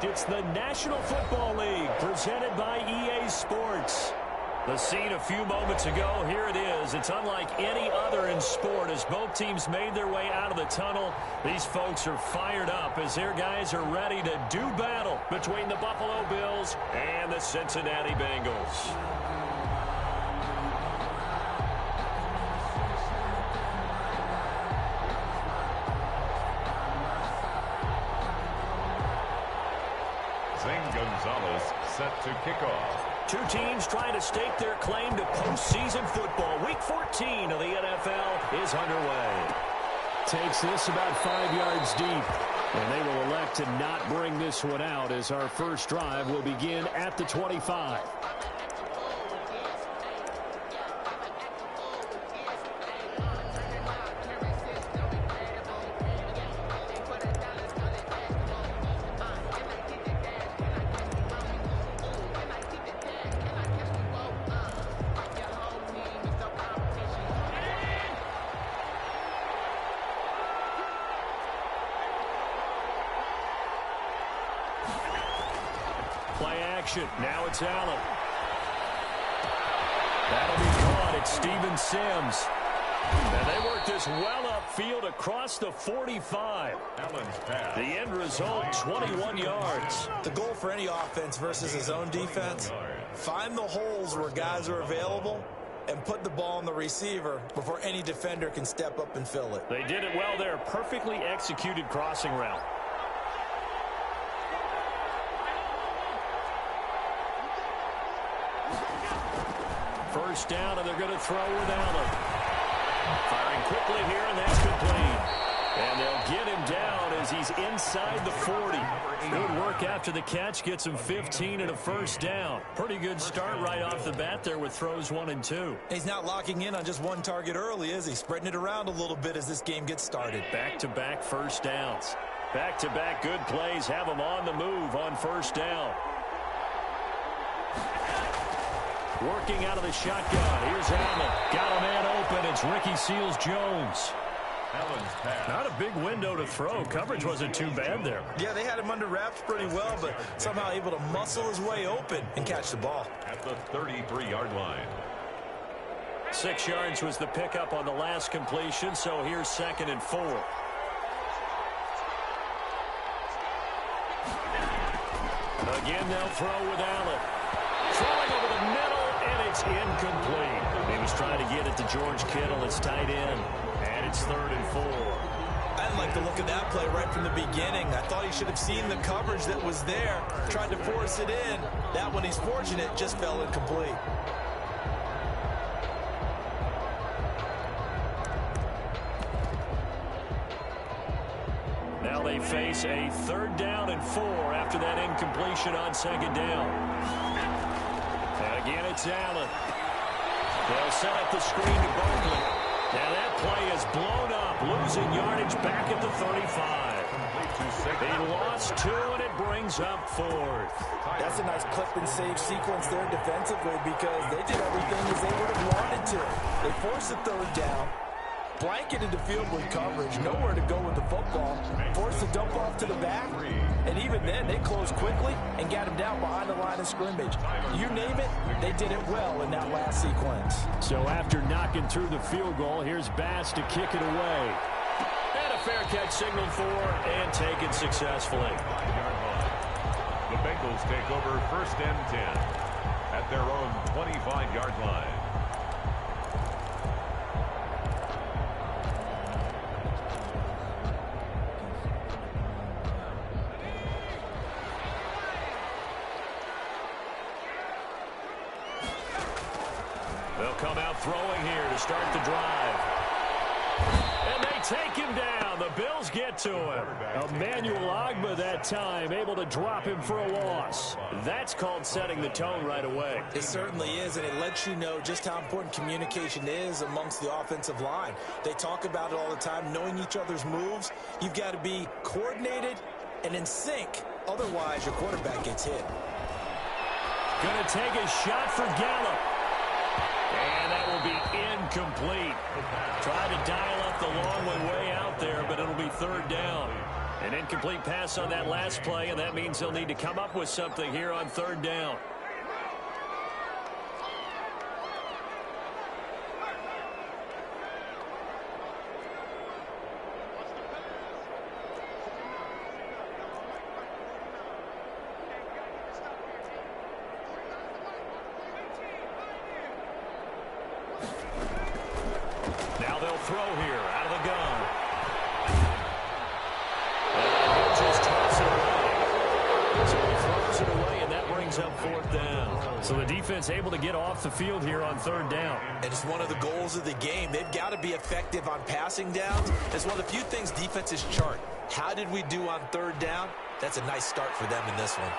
correct. It's the National Football League presented by EA Sports. The scene a few moments ago, here it is. It's unlike any other in sport as both teams made their way out of the tunnel. These folks are fired up as their guys are ready to do battle between the Buffalo Bills and the Cincinnati Bengals. Gonzalez set to kick off. Two teams trying to stake their claim to postseason football. Week 14 of the NFL is underway. Takes this about 5 yards deep. And they will elect to not bring this one out as our first drive will begin at the 25. Play action. Now it's Allen. That'll be caught. It's Steven Sims. And they work this well upfield across the 45. Allen's pass. The end result, 21 yards. The goal for any offense versus his own defense, find the holes where guys are available and put the ball on the receiver before any defender can step up and fill it. They did it well there. Perfectly executed crossing route. First down, and they're going to throw with Allen. Firing quickly here, and that's complete. And they'll get him down as he's inside the 40. Good work after the catch. Gets him 15 and a first down. Pretty good start right off the bat there with throws 1 and 2. He's not locking in on just one target early, is he? Spreading it around a little bit as this game gets started. Back-to-back first downs. Back-to-back good plays have him on the move on first down. Working out of the shotgun. Here's Allen. Got a man open. It's Ricky Seals-Jones. Allen's pass. Not a big window to throw. Coverage wasn't too bad there. Yeah, they had him under wraps pretty well, but somehow able to muscle his way open and catch the ball. At the 33-yard line. 6 yards was the pickup on the last completion, so here's 2nd and 4. Again, they'll throw with Allen. Throwing over the middle, and it's incomplete. He was trying to get it to George Kittle. It's tight end, and it's 3rd and 4. I didn't like the look of that play right from the beginning. I thought he should have seen the coverage that was there, tried to force it in. That one, he's fortunate, just fell incomplete. Now they face a 3rd down and 4 after that incompletion on 2nd down. And again, it's Allen. They'll set up the screen to Barkley. Now that play is blown up, losing yardage back at the 35. He lost 2, and it brings up 4th. That's a nice clip and save sequence there defensively because they did everything as they would have wanted to. They forced the 3rd down, blanketed the field with coverage, nowhere to go with the football, forced the dump off to the back, and even then they closed quickly and got him down behind the line of scrimmage. You name it, they did it well in that last sequence. So after knocking through the field goal, here's Bass to kick it away. And a fair catch signaled for and taken successfully. The Bengals take over 1st and 10 at their own 25-yard line. They'll come out throwing here to start the drive. And they take him down. The Bills get to him. Emmanuel Ogbah that time able to drop him for a loss. That's called setting the tone right away. It certainly is, and it lets you know just how important communication is amongst the offensive line. They talk about it all the time, knowing each other's moves. You've got to be coordinated and in sync. Otherwise, your quarterback gets hit. Going to take a shot for Gallup. And that will be incomplete. Try to dial up the long way out there, but it'll be 3rd down. An incomplete pass on that last play, and that means they'll need to come up with something here on third down. Now they'll throw here out of the gun. And just toss it away. So he throws it away, and that brings up fourth down. So the defense able to get off the field here on third down. And it's one of the goals of the game. They've got to be effective on passing downs. It's one of the few things defenses chart. How did we do on third down? That's a nice start for them in this one.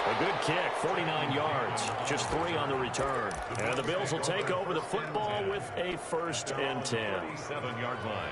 A good kick, 49 yards, just 3 on the return. And the Bills will take over the football with a 1st and 10. 37-yard line.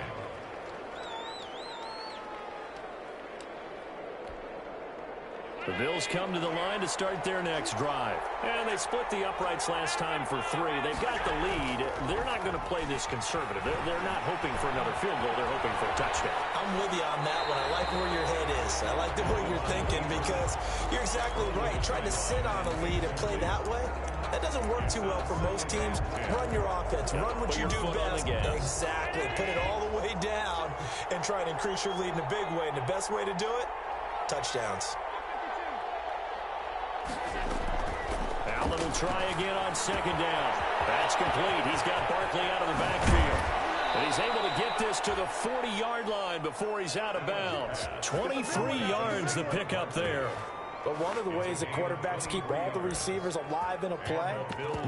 The Bills come to the line to start their next drive. And they split the uprights last time for 3. They've got the lead. They're not going to play this conservative. They're not hoping for another field goal. They're hoping for a touchdown. I'm with you on that one. I like where your head is. I like the way you're thinking because you're exactly right. Trying to sit on a lead and play that way, that doesn't work too well for most teams. Run your offense. Run what you do best. Exactly. Put it all the way down and try to increase your lead in a big way. And the best way to do it, touchdowns. Allen will try again on 2nd down. That's complete. He's got Barkley out of the backfield. And he's able to get this to the 40-yard line before he's out of bounds. 23 yards the pickup there. But one of the ways that quarterbacks keep all the receivers alive in a play,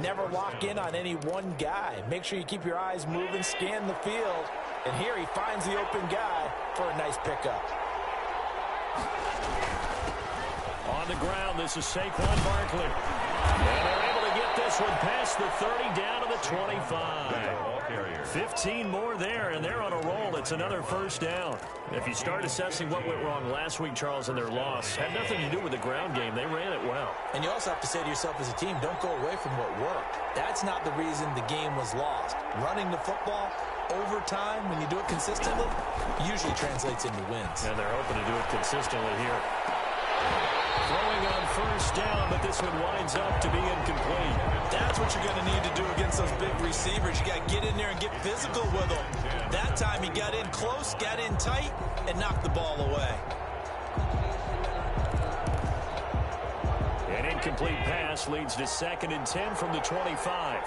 never lock in on any one guy. Make sure you keep your eyes moving, scan the field. And here he finds the open guy for a nice pickup. On the ground, this is Saquon Barkley. And they're able to get this one past the 30 down to the 25. 15 more there, and they're on a roll. It's another 1st down. If you start assessing what went wrong last week, Charles, in their loss, had nothing to do with the ground game. They ran it well. And you also have to say to yourself as a team, don't go away from what worked. That's not the reason the game was lost. Running the football over time, when you do it consistently, usually translates into wins. And they're hoping to do it consistently here. Throwing on 1st down, but this one winds up to be incomplete. That's what you're going to need to do against those big receivers. You got to get in there and get physical with them. That time he got in close, got in tight, and knocked the ball away. An incomplete pass leads to 2nd and 10 from the 25.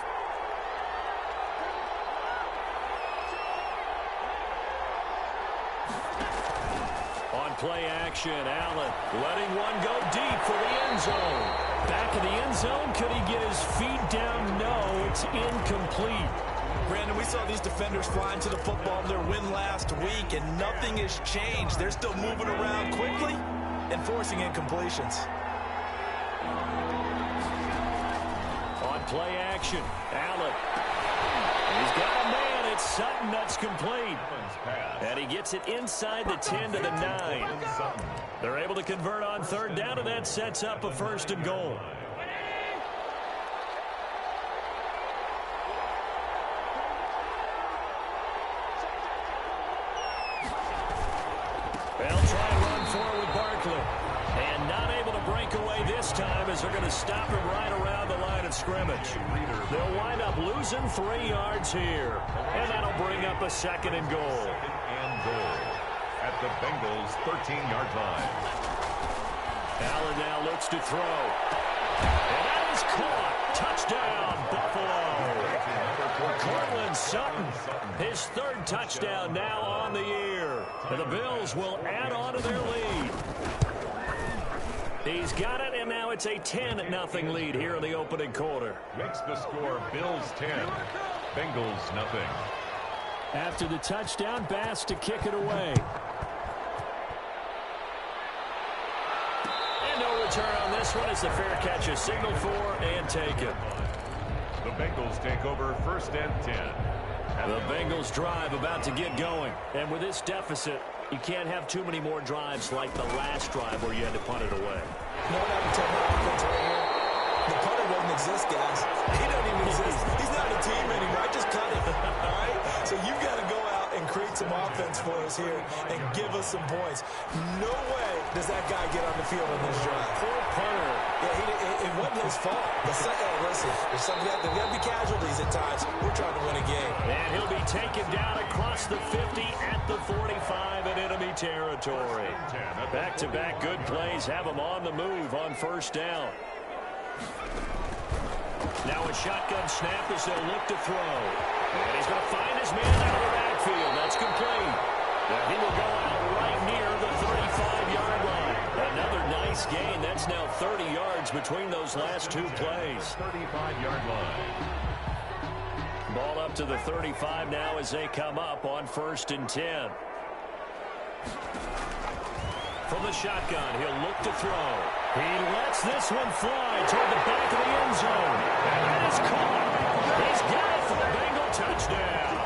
Play action. Allen letting one go deep for the end zone. Back in the end zone. Could he get his feet down? No, it's incomplete. Brandon, we saw these defenders flying to the football in their win last week, and nothing has changed. They're still moving around quickly and forcing incompletions. On play action, Allen. He's got a man. It's Sutton. That's complete. And he gets it inside the 10 to the 9. They're able to convert on 3rd down, and that sets up a 1st and goal. They'll try and run forward with Barkley. And not able to break away this time as they're going to stop him right around the line of scrimmage. They'll wind up losing 3 yards here. And that'll bring up a 2nd and goal. 2nd and goal at the Bengals' 13-yard line. Allen now looks to throw. And that is caught. Touchdown, Buffalo. Cortland Sutton, his 3rd touchdown now on the year. And the Bills will add on to their lead. He's got it, and now it's a 10-0 lead here in the opening quarter. Makes the score Bills 10, Bengals nothing. After the touchdown, Bass to kick it away. And no return on this one as the fair catch is signaled for and taken. The Bengals take over 1st and 10. The Bengals drive about to get going. And with this deficit, you can't have too many more drives like the last drive where you had to punt it away. You know what happened to my offense right here? The punter doesn't exist, guys. He doesn't even exist. He's not a team anymore. I just cut him. All right? So you've got to go out and create create some offense for us here and give us some points. No way does that guy get on the field in this drive. Poor punter. Yeah, it wasn't his fault. Hey, listen, there's got to be casualties at times. We're trying to win a game. And he'll be taken down across the 50 at the 45 in enemy territory. Back-to-back good plays have him on the move on first down. Now a shotgun snap as they'll look to throw. And he's going to find his man out of the backfield. That's complete. And he will go out right near the 35-yard line. Another nice gain. That's now 30 yards between those last two plays. 35-yard line. Ball up to the 35 now as they come up on 1st and 10. From the shotgun, he'll look to throw. He lets this one fly toward the back of the end zone. And that is caught. He's got it for the Bengal touchdown.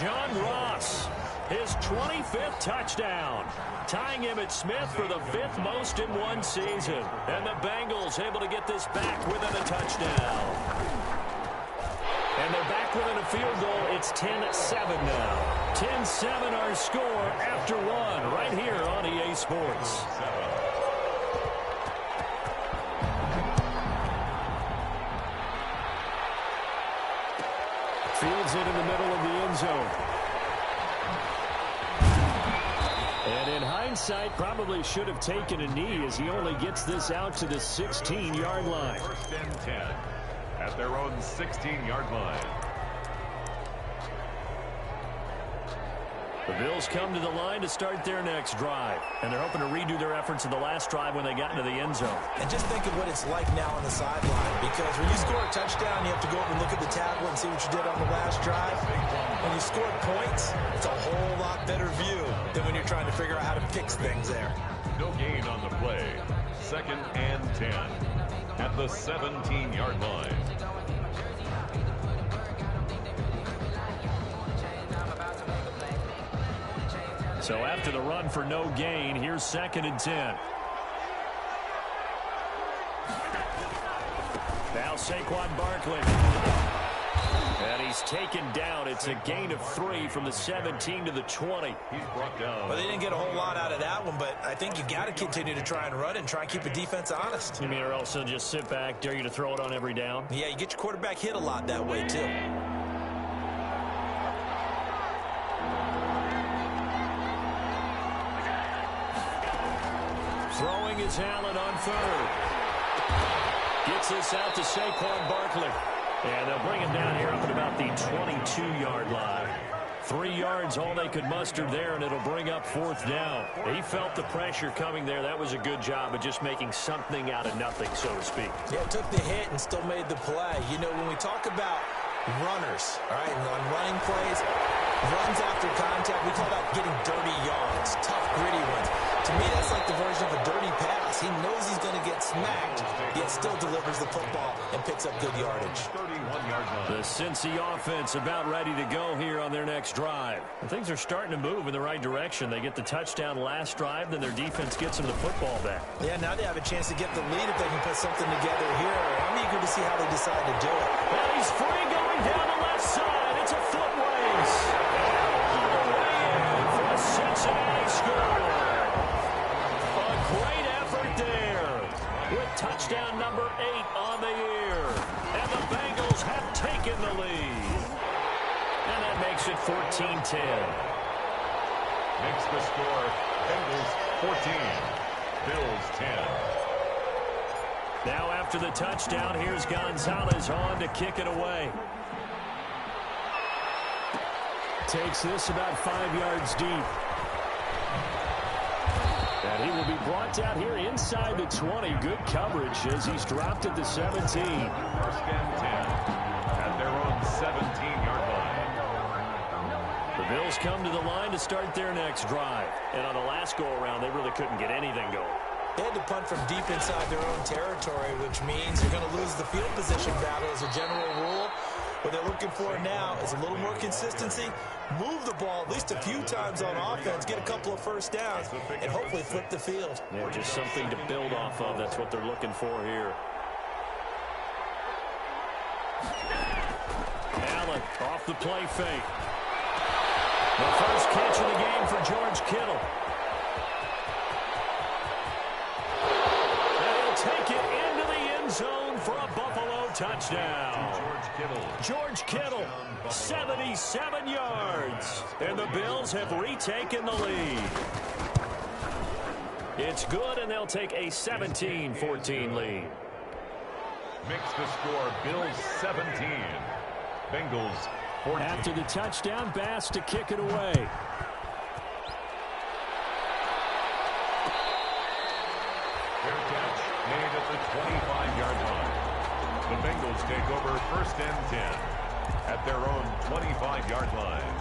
John Ross, his 25th touchdown, tying Emmitt Smith for the 5th most in one season. And the Bengals able to get this back within a touchdown. And they're back within a field goal. It's 10-7 now. 10-7 our score after one right here on EA Sports. Fields it in the middle of the end zone. And in hindsight, probably should have taken a knee as he only gets this out to the 16-yard line. 1st and 10 at their own 16-yard line. The Bills come to the line to start their next drive. And they're hoping to redo their efforts of the last drive when they got into the end zone. And just think of what it's like now on the sideline. Because when you score a touchdown, you have to go over and look at the tablet and see what you did on the last drive. When you scored points, it's a whole lot better view than when you're trying to figure out how to fix things there. No gain on the play. 2nd and 10 at the 17-yard line. So after the run for no gain, here's 2nd and 10. Now Saquon Barkley. And he's taken down. It's a gain of 3 from the 17 to the 20. He's brought down. Well, they didn't get a whole lot out of that one, but I think you got to continue to try and run and try and keep the defense honest. You mean or else they'll just sit back, dare you to throw it on every down? Yeah, you get your quarterback hit a lot that way, too. Throwing is Allen on 3rd. Gets this out to Saquon Barkley. And they'll bring him down here up at about the 22-yard line. 3 yards, all they could muster there, and it'll bring up 4th down. He felt the pressure coming there. That was a good job of just making something out of nothing, so to speak. Yeah, took the hit and still made the play. You know, when we talk about runners, all right, and on running plays, runs after contact, we call that getting dirty yards, tough, gritty ones. To me, that's like the version of a dirty pass. He knows he's going to get smacked, yet still delivers the football and picks up good yardage. 31-yard line. The Cincy offense about ready to go here on their next drive. And things are starting to move in the right direction. They get the touchdown last drive, then their defense gets them the football back. Yeah, now they have a chance to get the lead if they can put something together here. I'm eager to see how they decide to do it. And he's free going down the left side. It's a foot race. And all the way in for a Cincinnati score. Great effort there with touchdown number 8 on the year. And the Bengals have taken the lead. And that makes it 14-10. Makes the score Bengals 14, Bills 10. Now after the touchdown, here's Gonzalez on to kick it away. Takes this about 5 yards deep. And he will be brought down here inside the 20. Good coverage as he's dropped at the 17. 1st and 10 at their own 17-yard line. The Bills come to the line to start their next drive. And on the last go-around, they really couldn't get anything going. They had to punt from deep inside their own territory, which means you're going to lose the field position battle as a general rule. What they're looking for now is a little more consistency, move the ball at least a few times on offense, get a couple of first downs, and hopefully flip the field. Yeah, just something to build off of. That's what they're looking for here. Allen off the play fake. The first catch of the game for George Kittle. And he'll take it into the end zone for a Buffalo touchdown. George Kittle, 77 yards. And the Bills have retaken the lead. It's good, and they'll take a 17-14 lead. Makes the score Bills 17. Bengals 14. After the touchdown, Bass to kick it away. Fair catch made at the 25-yard line. The Bengals take over first and 10 at their own 25-yard line.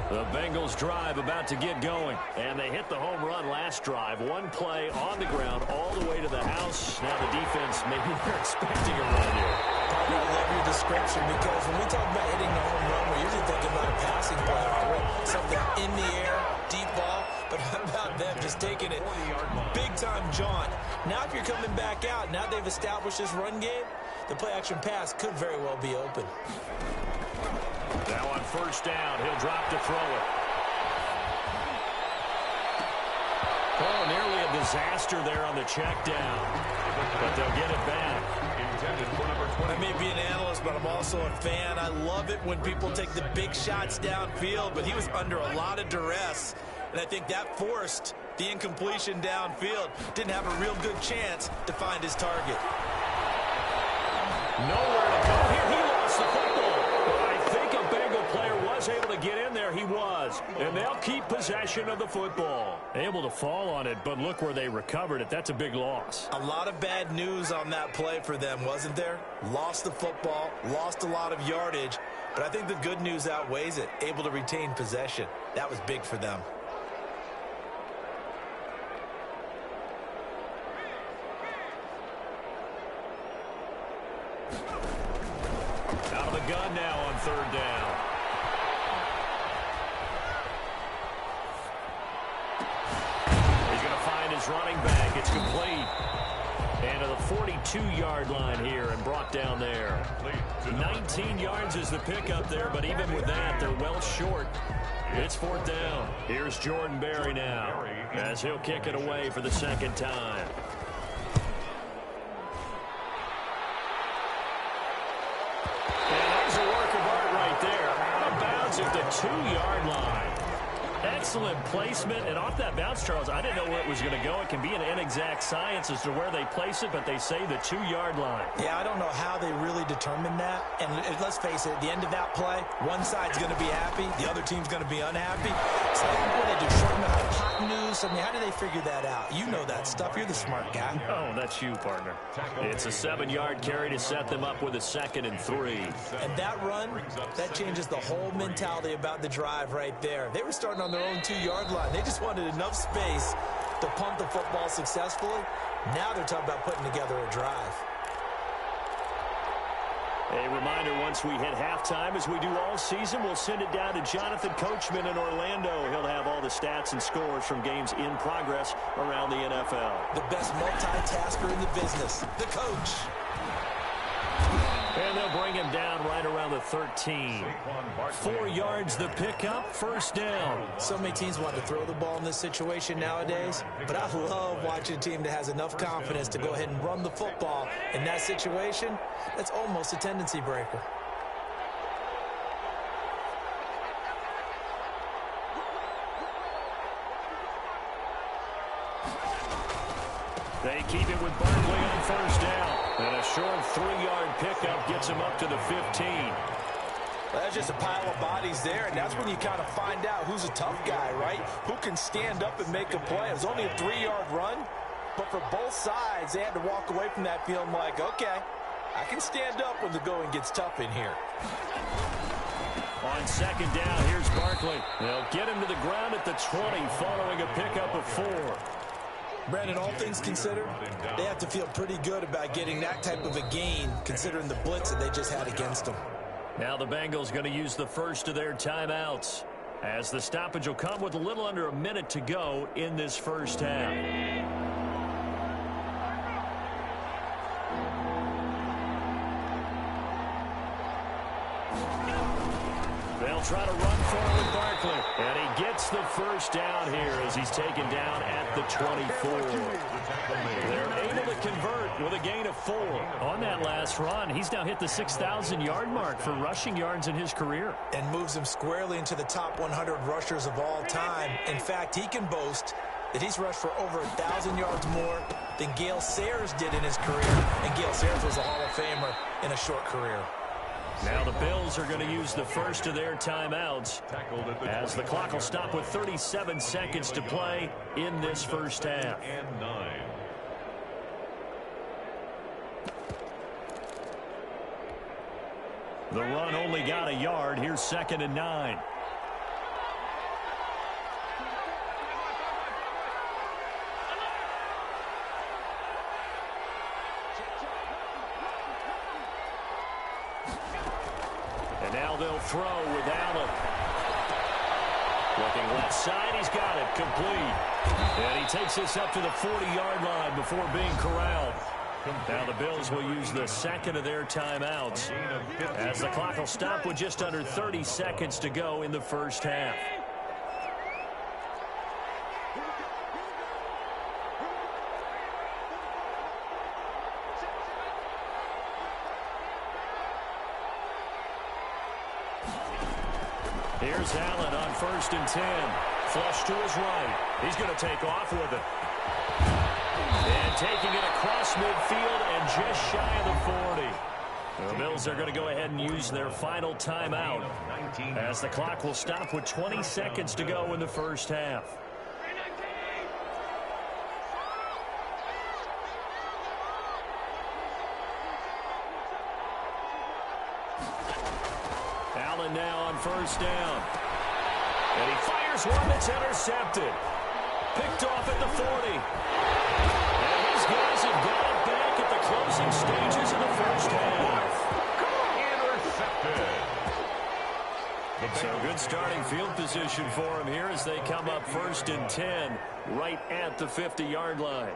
The Bengals drive about to get going. And they hit the home run last drive. One play on the ground all the way to the house. Now the defense, maybe they're expecting a run here. I love your description, because when we talk about hitting the home run, we're usually thinking about a passing play, aren't we? Something in the air, deep ball. But how about them just taking it big-time jaunt? Now if you're coming back out, now they've established this run game, the play-action pass could very well be open. Now on first down, he'll drop to throw it. Oh, nearly a disaster there on the check down. But they'll get it back. Intended for number 20. I may be an analyst, but I'm also a fan. I love it when people take the big shots downfield, but he was under a lot of duress. And I think that forced the incompletion downfield. Didn't have a real good chance to find his target. Nowhere to go here. He lost the football. But I think a Bengal player was able to get in there. He was. And they'll keep possession of the football. Able to fall on it, but look where they recovered it. That's a big loss. A lot of bad news on that play for them, wasn't there? Lost the football, lost a lot of yardage. But I think the good news outweighs it. Able to retain possession. That was big for them. Out of the gun now on third down. He's going to find his running back. It's complete. And to the 42-yard line here and brought down there. 19 yards is the pickup there, but even with that, they're well short. It's fourth down. Here's Jordan Berry now as he'll kick it away for the second time. At the 2-yard line. Excellent placement, and off that bounce, Charles, I didn't know where it was going to go. It can be an inexact science as to where they place it, but they say the 2-yard line. Yeah, I don't know how they really determined that. And let's face it, at the end of that play, one side's going to be happy, the other team's going to be unhappy. So what do they do, shorten the hypotenuse? I mean, how do they figure that out? You know that stuff. You're the smart guy. Oh, that's you, partner. It's a 7-yard carry to set them up with a 2nd and 3. And that run, that changes the whole mentality about the drive right there. They were starting on their own 2-yard line. They just wanted enough space to pump the football successfully. Now they're talking about putting together a drive. A reminder, once we hit halftime, as we do all season, we'll send it down to Jonathan Coachman in Orlando. He'll have all the stats and scores from games in progress around the NFL. The best multitasker in the business, the coach. And they'll bring him down right around the 13. 4 yards the pickup, first down. So many teams want to throw the ball in this situation nowadays, but I love watching a team that has enough confidence to go ahead and run the football. In that situation, that's almost a tendency breaker. They keep it with Barkley on first down. And a short 3-yard pickup gets him up to the 15. Well, that's just a pile of bodies there, and that's when you kind of find out who's a tough guy, right? Who can stand up and make a play. It was only a 3-yard run, but for both sides, they had to walk away from that feeling like, okay, I can stand up when the going gets tough in here. On second down, here's Barkley. They'll get him to the ground at the 20 following a pickup of 4. Brandon, all things considered, they have to feel pretty good about getting that type of a gain considering the blitz that they just had against them. Now the Bengals going to use the first of their timeouts as the stoppage will come with a little under a minute to go in this first half. try to run for it with Barkley. And he gets the first down here as he's taken down at the 24. They're able to convert with a gain of 4. On that last run, he's now hit the 6,000-yard mark for rushing yards in his career. And moves him squarely into the top 100 rushers of all time. In fact, he can boast that he's rushed for over 1,000 yards more than Gale Sayers did in his career. And Gale Sayers was a Hall of Famer in a short career. Now the Bills are going to use the first of their timeouts as the clock will stop with 37 seconds to play in this first half. And 9. The run only got a yard. Here's 2nd and 9. And now they'll throw with Allen. Looking left side, he's got it, complete. And he takes this up to the 40-yard line before being corralled. Now the Bills will use the second of their timeouts as the clock will stop with just under 30 seconds to go in the first half. Here's Allen on 1st and 10. Flush to his right. He's going to take off with it. And taking it across midfield and just shy of the 40. The Bills are going to go ahead and use their final timeout as the clock will stop with 20 seconds to go in the first half. Allen now on 1st down. And he fires one that's intercepted. Picked off at the 40. And these guys have got it back at the closing stages of the first half. Intercepted. So good starting field position for him here as they come up 1st and 10 right at the 50-yard line.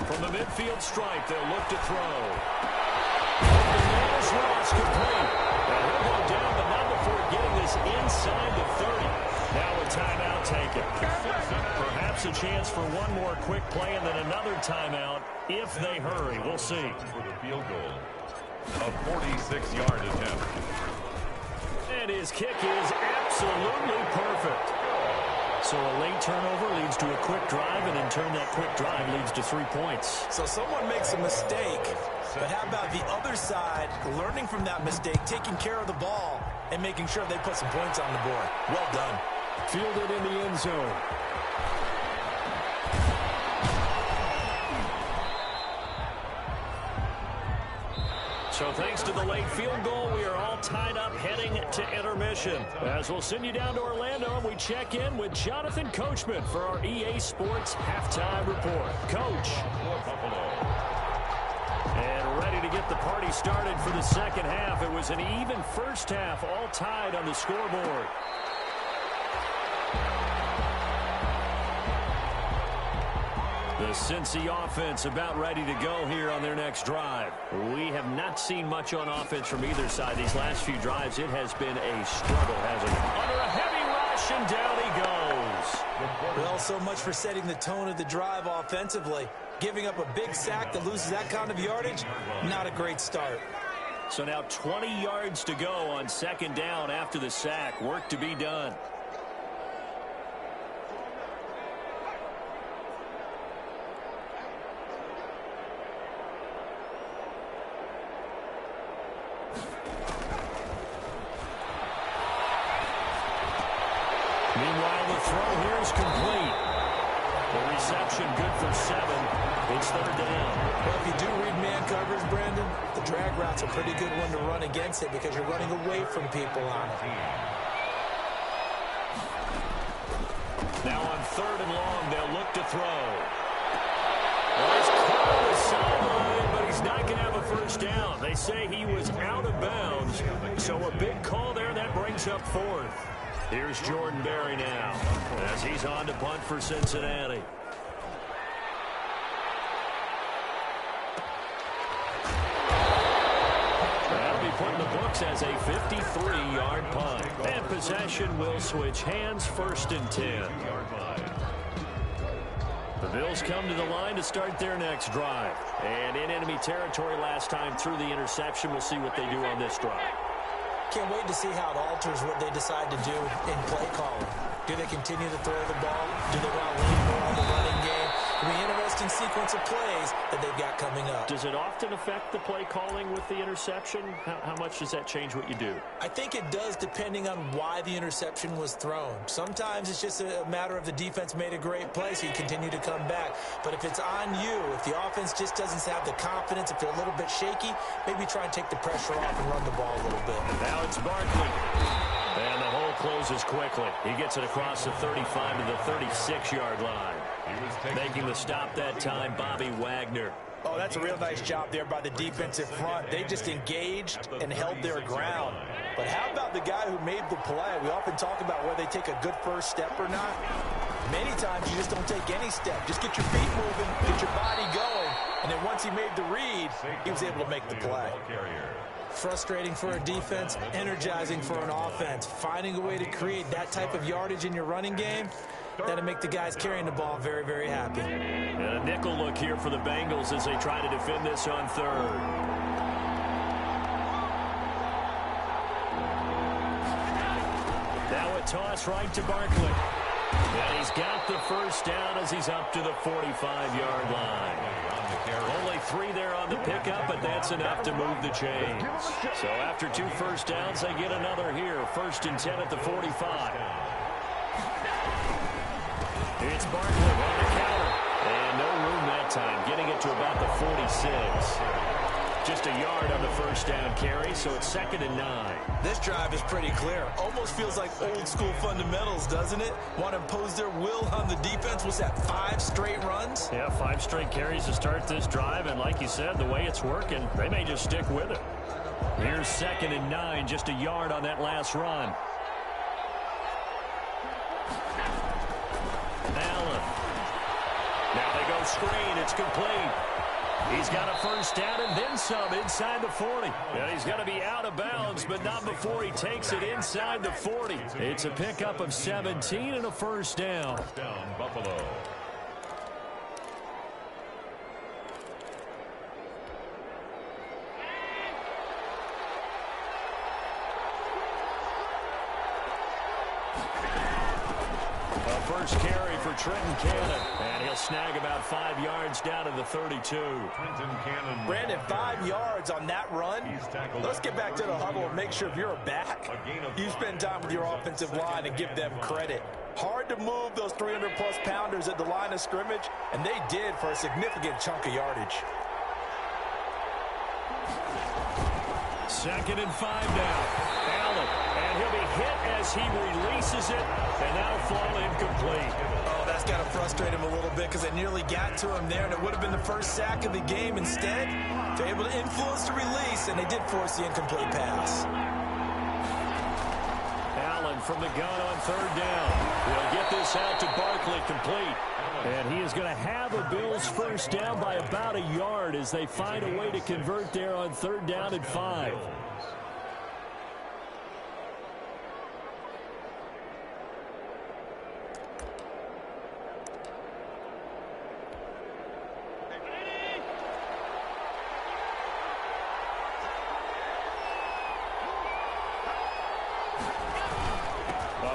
From the midfield stripe, they'll look to throw. And Ross complete. And he'll go down, but not before getting this inside the 30. Now a timeout taken. Perhaps a chance for one more quick play and then another timeout if they hurry. We'll see. For the field goal, a 46-yard attempt. And his kick is absolutely perfect. So a late turnover leads to a quick drive, and in turn that quick drive leads to 3 points. So someone makes a mistake, but how about the other side learning from that mistake, taking care of the ball, and making sure they put some points on the board? Well done. Fielded in the end zone. So thanks to the late field goal, we are all tied up heading to intermission. As we'll send you down to Orlando, and we check in with Jonathan Coachman for our EA Sports Halftime Report. Coach. And ready to get the party started for the second half. It was an even first half, all tied on the scoreboard. The Cincy offense about ready to go here on their next drive. We have not seen much on offense from either side these last few drives. It has been a struggle, hasn't it? Under a heavy rush, and down he goes. Well, so much for setting the tone of the drive offensively. Giving up a big sack that loses that kind of yardage, not a great start. So now 20 yards to go on 2nd down after the sack. Work to be done. Meanwhile, the throw here is complete. The reception good for 7. It's 3rd down. Well, if you do read man coverage, Brandon, the drag route's a pretty good one to run against it because you're running away from people on it. Now on 3rd and long, they'll look to throw. Well, he's caught on the sideline, but he's not going to have a first down. They say he was out of bounds, so a big call there. That brings up 4th. Here's Jordan Berry now as he's on to punt for Cincinnati. put in the books as a 53-yard punt. And possession will switch hands, 1st and 10. The Bills come to the line to start their next drive. And in enemy territory last time through the interception. We'll see what they do on this drive. Can't wait to see how it alters what they decide to do in play calling. Do they continue to throw the ball? Do they want to lean more on the running game? It'll be an interesting sequence of plays that they've got coming up. Does it often affect the play calling with the interception? How much does that change what you do? I think it does, depending on why the interception was thrown. Sometimes it's just a matter of the defense made a great play, so you continue to come back. But if it's on you, if the offense just doesn't have the confidence, if they're a little bit shaky, maybe try and take the pressure off and run the ball a little bit. Now it's Barkley. And the hole closes quickly. He gets it across the 35 to the 36-yard line. Making the stop that time, Bobby Wagner. Oh, that's a real nice job there by the defensive front. They just engaged and held their ground. But how about the guy who made the play? We often talk about whether they take a good first step or not. Many times you just don't take any step. Just get your feet moving, get your body going. And then once he made the read, he was able to make the play. Frustrating for a defense, energizing for an offense. Finding a way to create that type of yardage in your running game, that'll make the guys carrying the ball very, very happy. And a nickel look here for the Bengals as they try to defend this on 3rd. Now a toss right to Barkley. And he's got the first down as he's up to the 45-yard line. Only 3 there on the pickup, but that's enough to move the chains. So after 2 first downs, they get another here. 1st and 10 at the 45. It's Barkley on the counter. And no room that time, getting it to about the 46. Just a yard on the first down carry, so it's 2nd and 9. This drive is pretty clear. Almost feels like old school fundamentals, doesn't it? Want to impose their will on the defense. Was that 5 straight runs? Yeah, 5 straight carries to start this drive, and like you said, the way it's working, they may just stick with it. Here's 2nd and 9, just a yard on that last run. Allen. Now they go screen, it's complete. He's got a first down and then some inside the 40. Yeah, he's got to be out of bounds, but not before he takes it inside the 40. It's a pickup of 17 and a first down. Down, Buffalo. First carry for Trenton Cannon, and he'll snag about 5 yards down to the 32. Trenton Cannon. Brandon, 5 yards on that run. Let's get back to the huddle and make sure if you're a back, you spend time with your offensive line and give them credit. Hard to move those 300-plus pounders at the line of scrimmage, and they did for a significant chunk of yardage. 2nd and 5 now. Allen, and he'll be hit as he releases it, and that'll fall incomplete. Oh, that's got to frustrate him a little bit because they nearly got to him there, and it would have been the first sack of the game. Instead, they're able to influence the release, and they did force the incomplete pass. Allen from the gun on 3rd down. He'll get this out to Barkley, complete. And he is going to have a Bills first down by about a yard as they find a way to convert there on 3rd down and 5.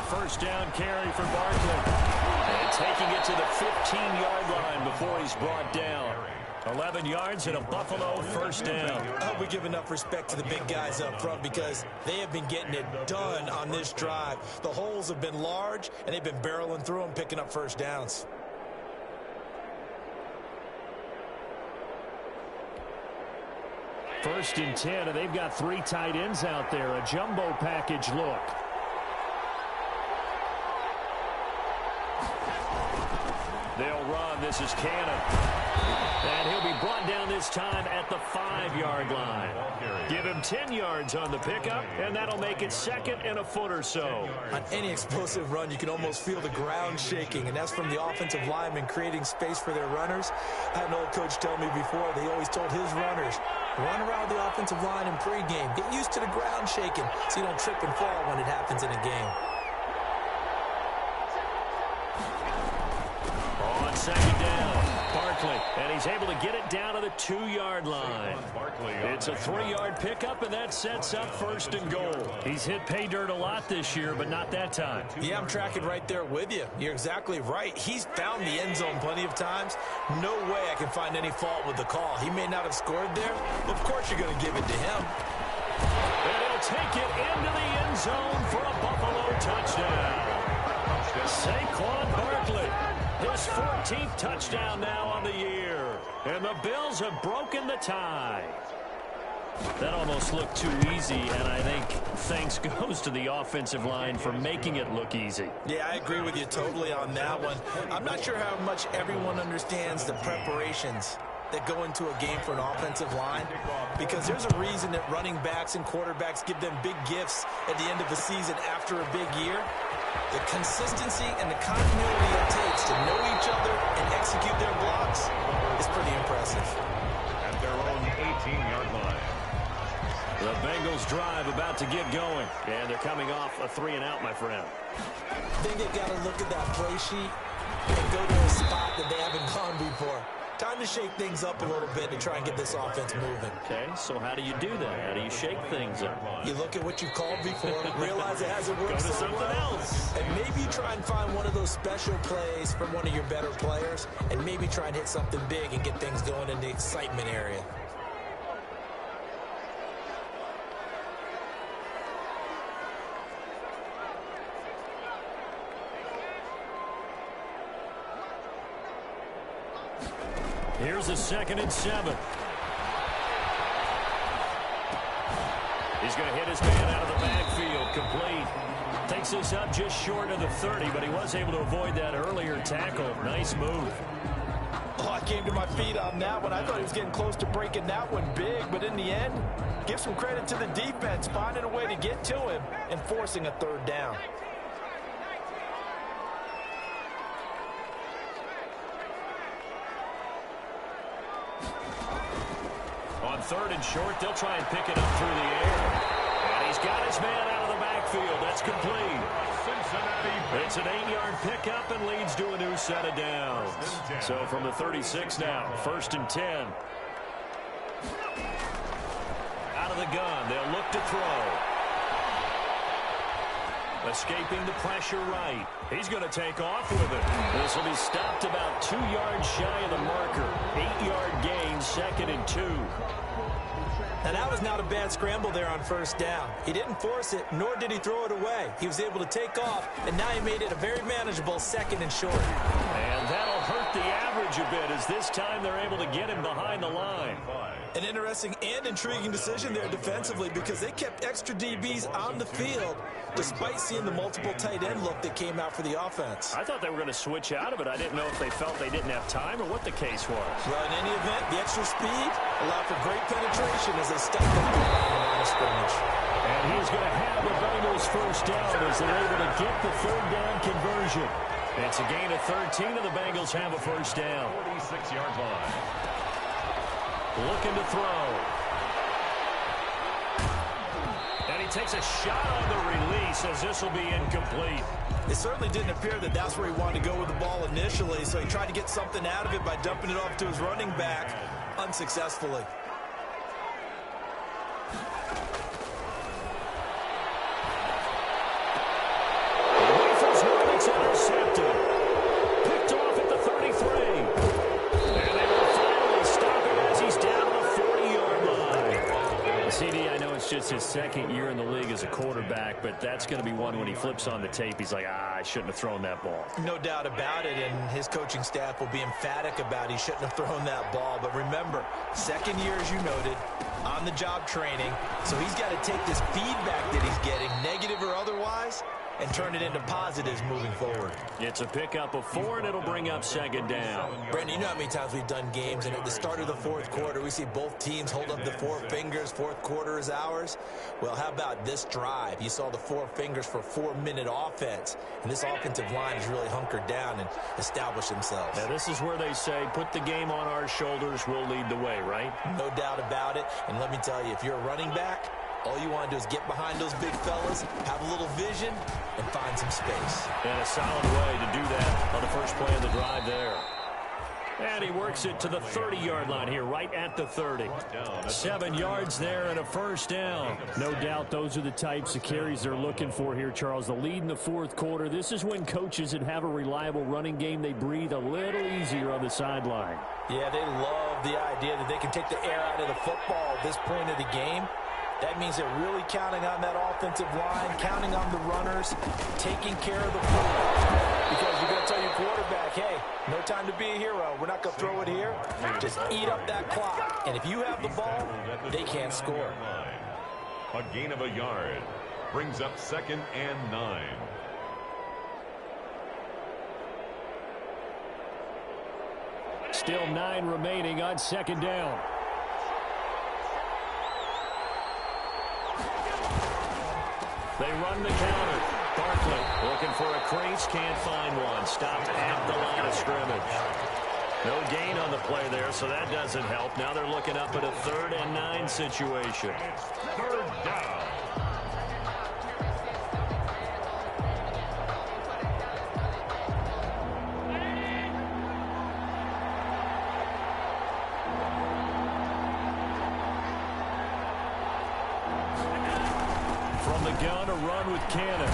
First down carry for Barkley. And taking it to the 15-yard line before he's brought down. 11 yards and a Buffalo first down. I hope we give enough respect to the big guys up front because they have been getting it done on this drive. The holes have been large, and they've been barreling through them, picking up first downs. First and 10, and they've got 3 tight ends out there. A jumbo package look. They'll run. This is Cannon. And he'll be brought down this time at the 5-yard line. Give him 10 yards on the pickup, and that'll make it second and a foot or so. On any explosive run, you can almost feel the ground shaking, and that's from the offensive linemen creating space for their runners. I had an old coach tell me before, they always told his runners, run around the offensive line in pregame. Get used to the ground shaking so you don't trip and fall when it happens in a game. On second down, Barkley, and he's able to get it down to the 2-yard line. It's a 3-yard pickup, and that sets up first and goal. He's hit pay dirt a lot this year, but not that time. Yeah, I'm tracking right there with you. You're exactly right. He's found the end zone plenty of times. No way I can find any fault with the call. He may not have scored there, but of course you're going to give it to him. And he'll take it into the end zone for a Buffalo touchdown. Saquon Barkley, his 14th touchdown now on the year. And the Bills have broken the tie. That almost looked too easy, and I think thanks goes to the offensive line for making it look easy. Yeah, I agree with you totally on that one. I'm not sure how much everyone understands the preparations that go into a game for an offensive line, because there's a reason that running backs and quarterbacks give them big gifts at the end of the season after a big year. The consistency and the continuity it takes to know each other and execute their blocks is pretty impressive. At their own 18-yard line. The Bengals drive about to get going, and they're coming off a 3-and-out, my friend. I think they've got to look at that play sheet and go to a spot that they haven't gone before. Time to shake things up a little bit to try and get this offense moving. Okay, so how do you do that? How do you shake things up? You look at what you've called before, realize it hasn't worked Go to so something well, else. and maybe try and find one of those special plays from one of your better players, and maybe try and hit something big and get things going in the excitement area. Here's a 2nd and 7. He's going to hit his man out of the backfield, complete. Takes this up just short of the 30, but he was able to avoid that earlier tackle. Nice move. Oh, I came to my feet on that one. I thought he was getting close to breaking that one big, but in the end, give some credit to the defense, finding a way to get to him and forcing a 3rd down. On 3rd and short, they'll try and pick it up through the air. And he's got his man out of the backfield. That's complete. It's an 8-yard pickup and leads to a new set of downs. So from the 36 now, 1st and 10. Out of the gun, they'll look to throw. Escaping the pressure right. He's going to take off with it. This will be stopped about 2 yards shy of the marker. 8-yard gain, 2nd and 2. Now, that was not a bad scramble there on 1st down. He didn't force it, nor did he throw it away. He was able to take off, and now he made it a very manageable 2nd and short. And that'll hurt the average a bit, as this time they're able to get him behind the line. An interesting and intriguing decision there defensively, because they kept extra DBs on the field despite seeing the multiple tight end look that came out for the offense. I thought they were going to switch out of it. I didn't know if they felt they didn't have time or what the case was. Well, in any event, the extra speed allowed for great penetration as they stopped them from the line of scrimmage. And he's going to have the Bengals 1st down as they're able to get the 3rd down conversion. It's a gain of 13, and the Bengals have a 1st down. 46-yard line. Looking to throw. And he takes a shot on the release as this will be incomplete. It certainly didn't appear that that's where he wanted to go with the ball initially, so he tried to get something out of it by dumping it off to his running back unsuccessfully. It's intercepted. Picked off at the 33. And they will finally stop him as he's down to the 40-yard line. CD, I know it's just his 2nd year in the league as a quarterback, but that's going to be one when he flips on the tape. He's like, I shouldn't have thrown that ball. No doubt about it, and his coaching staff will be emphatic about he shouldn't have thrown that ball. But remember, 2nd year, as you noted, on-the-job training, so he's got to take this feedback that he's getting, negative or otherwise, and turn it into positives moving forward. It's a pickup of 4, and it'll bring up second down. Brandon, you know how many times we've done games, and at the start of the fourth quarter, we see both teams hold up the 4 fingers, fourth quarter is ours. Well, how about this drive? You saw the 4 fingers for 4-minute offense, and this offensive line has really hunkered down and established themselves. Now, this is where they say, put the game on our shoulders, we'll lead the way, right? No doubt about it, and let me tell you, if you're a running back, all you want to do is get behind those big fellas, have a little vision, and find some space. And a solid way to do that on the first play of the drive there. And he works it to the 30-yard line here, right at the 30. 7 yards there and a first down. No doubt those are the types of carries they're looking for here, Charles. The lead in the fourth quarter. This is when coaches that have a reliable running game, they breathe a little easier on the sideline. Yeah, they love the idea that they can take the air out of the football at this point of the game. That means they're really counting on that offensive line, counting on the runners, taking care of the football. Because you're going to tell your quarterback, hey, no time to be a hero. We're not going to throw it here. Just eat up that clock. And if you have the ball, they can't score. A gain of a yard brings up 2nd and 9. Still 9 remaining on second down. They run the counter. Barkley looking for a crease, can't find one. Stopped at the line of scrimmage. No gain on the play there, so that doesn't help. Now they're looking up at a 3rd and 9 situation. It's 3rd down. From the gun, a run with Cannon.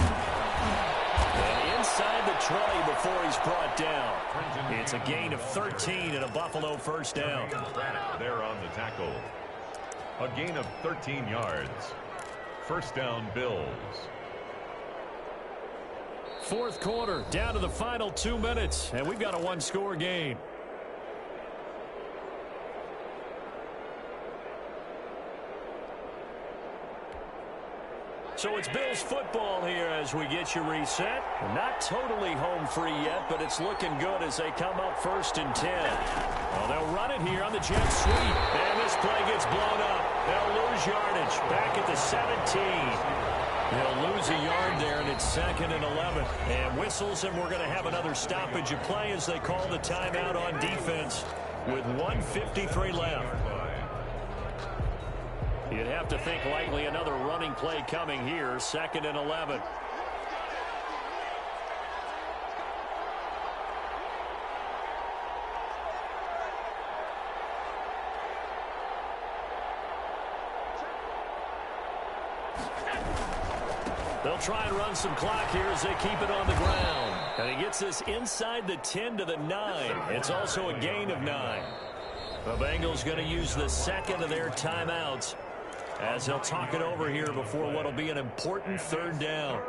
And inside the 20 before he's brought down. It's a gain of 13 and a Buffalo first down. There on the tackle. A gain of 13 yards. First down, Bills. Fourth quarter, down to the final 2 minutes, and we've got a 1-score game. So it's Bills football here as we get you reset. Not totally home free yet, but it's looking good as they come up 1st and 10. Well, they'll run it here on the jet sweep. And this play gets blown up. They'll lose yardage back at the 17. They'll lose a yard there, and it's 2nd and 11. And whistles, and we're going to have another stoppage of play as they call the timeout on defense with 1:53 left. You'd have to think likely another running play coming here, 2nd and 11. They'll try and run some clock here as they keep it on the ground. And he gets this inside the 10 to the 9. It's also a gain of 9. The Bengals going to use the 2nd of their timeouts as they'll talk it over here before what will be an important 3rd down.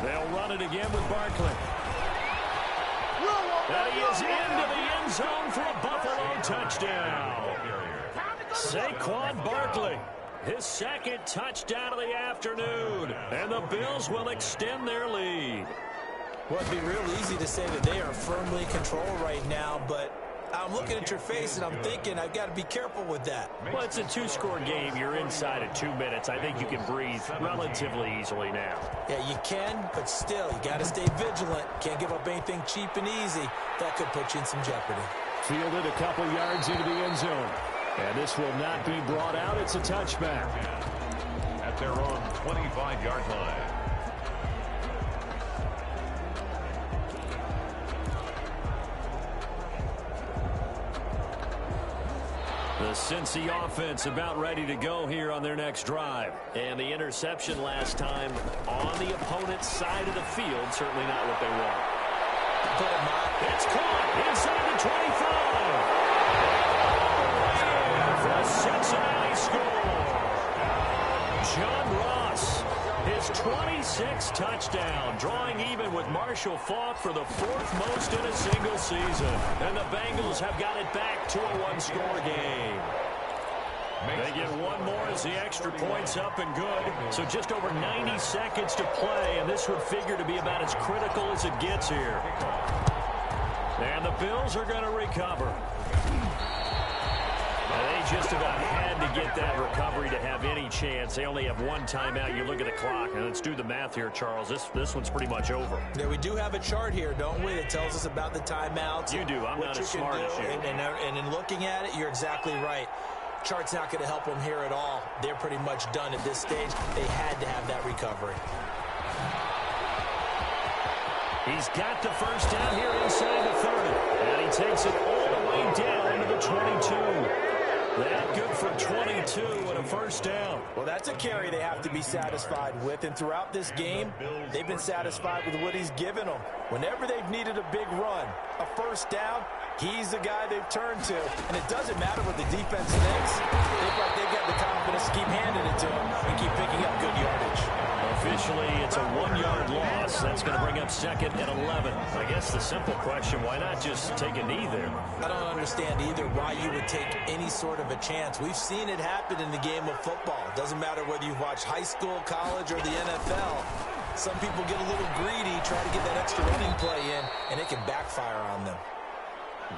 They'll run it again with Barkley. And he is into the end zone for a Buffalo touchdown. Saquon Barkley, his 2nd touchdown of the afternoon. And the Bills will extend their lead. Well, it'd be real easy to say that they are firmly in control right now, but I'm looking at your face and I'm thinking I've got to be careful with that. Well, it's a 2-score game. You're inside of 2 minutes. I think you can breathe relatively easily now. Yeah, you can, but still, you got to stay vigilant. Can't give up anything cheap and easy. That could put you in some jeopardy. Fielded a couple yards into the end zone. And this will not be brought out. It's a touchback. At their own 25-yard line. The Cincy offense about ready to go here on their next drive. And the interception last time on the opponent's side of the field, certainly not what they want. It's caught inside the 25. 6th touchdown, drawing even with Marshall Faulk for the 4th most in a single season. And the Bengals have got it back to a one-score game. They get one more as the extra point's up and good. So just over 90 seconds to play, and this would figure to be about as critical as it gets here. And the Bills are going to recover. They just about had to get that recovery to have any chance. They only have one timeout. You look at the clock, and let's do the math here, Charles. This one's pretty much over. Yeah, we do have a chart here, don't we, that tells us about the timeouts. You do. I'm not as smart as you. And in looking at it, you're exactly right. Chart's not going to help them here at all. They're pretty much done at this stage. They had to have that recovery. He's got the first down here inside the 30. And he takes it all the way down to the 22. That good for 22 and a first down. Well, that's a carry they have to be satisfied with. And throughout this game, they've been satisfied with what he's given them. Whenever they've needed a big run, a first down, he's the guy they've turned to. And it doesn't matter what the defense thinks. They've got the confidence to keep handing it to him and keep picking up good yardage. Officially, it's a 1-yard loss. That's going to bring up 2nd and 11. I guess the simple question, why not just take a knee there? I don't understand either why you would take any sort of a chance. We've seen it happen in the game of football. It doesn't matter whether you've watched high school, college, or the NFL. Some people get a little greedy, try to get that extra running play in, and it can backfire on them.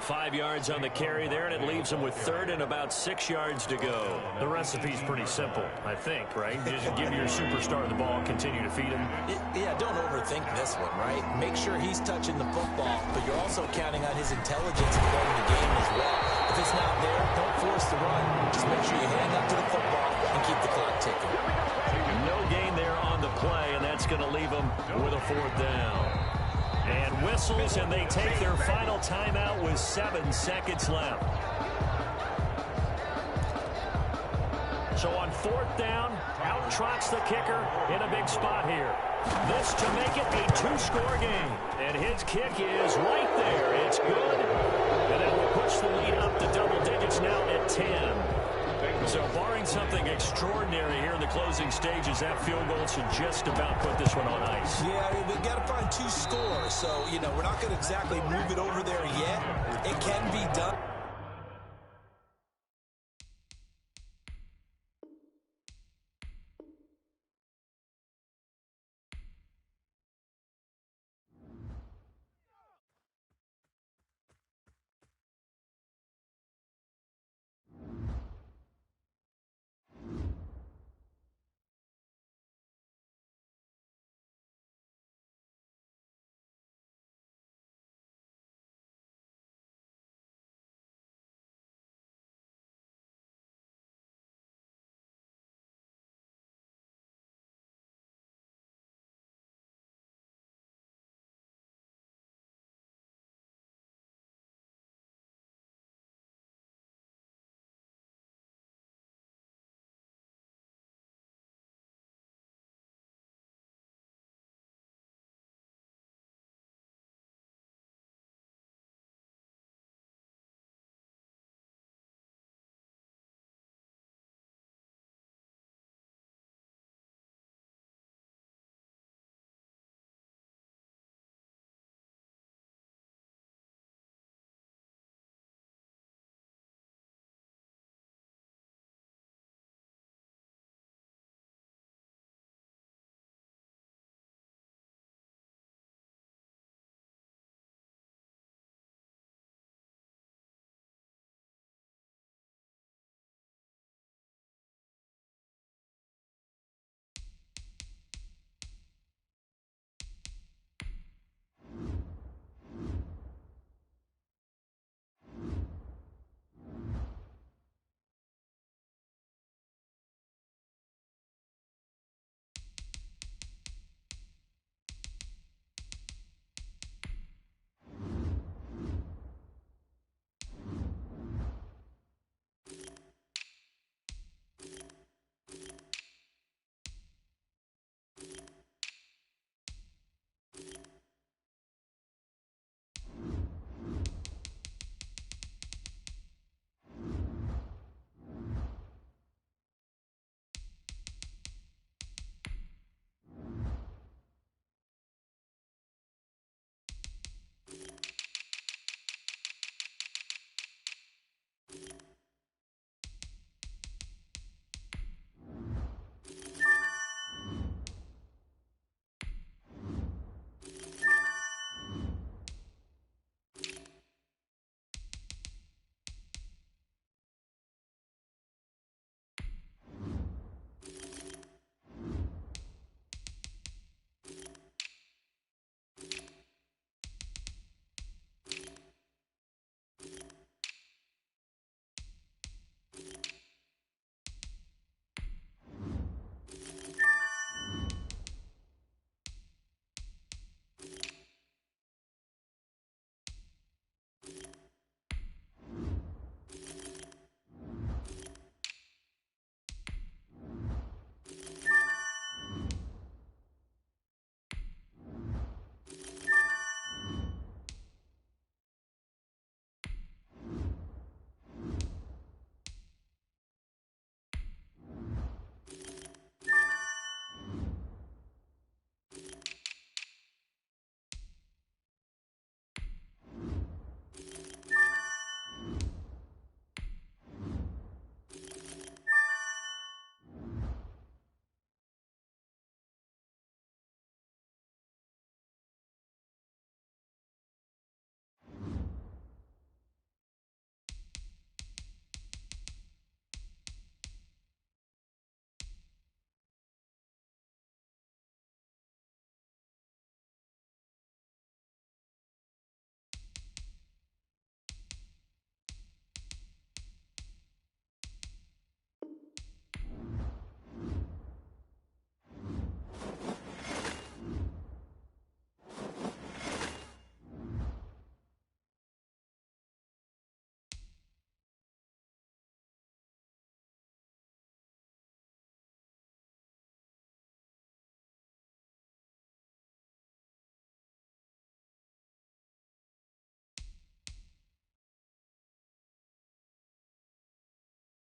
5 yards on the carry there, and it leaves them with 3rd and about 6 yards to go. The recipe's pretty simple, I think, right? Just give your superstar the ball, continue to feed him. Yeah, don't overthink this one, right? Make sure he's touching the football, but you're also counting on his intelligence in playing the game as well. If it's not there, don't force the run. Just make sure you hang up to the football and keep the clock ticking. No gain there on the play, and that's going to leave them with a 4th down. And whistles, and they take their final timeout with 7 seconds left. So on 4th down, out trots the kicker in a big spot here. This to make it a 2-score game. And his kick is right there. It's good. And that will push the lead up to double digits now at 10. So barring something extraordinary here in the closing stages, that field goal should just about put this one on ice. Yeah, we've got to find 2 scores. So, we're not going to exactly move it over there yet. It can be done.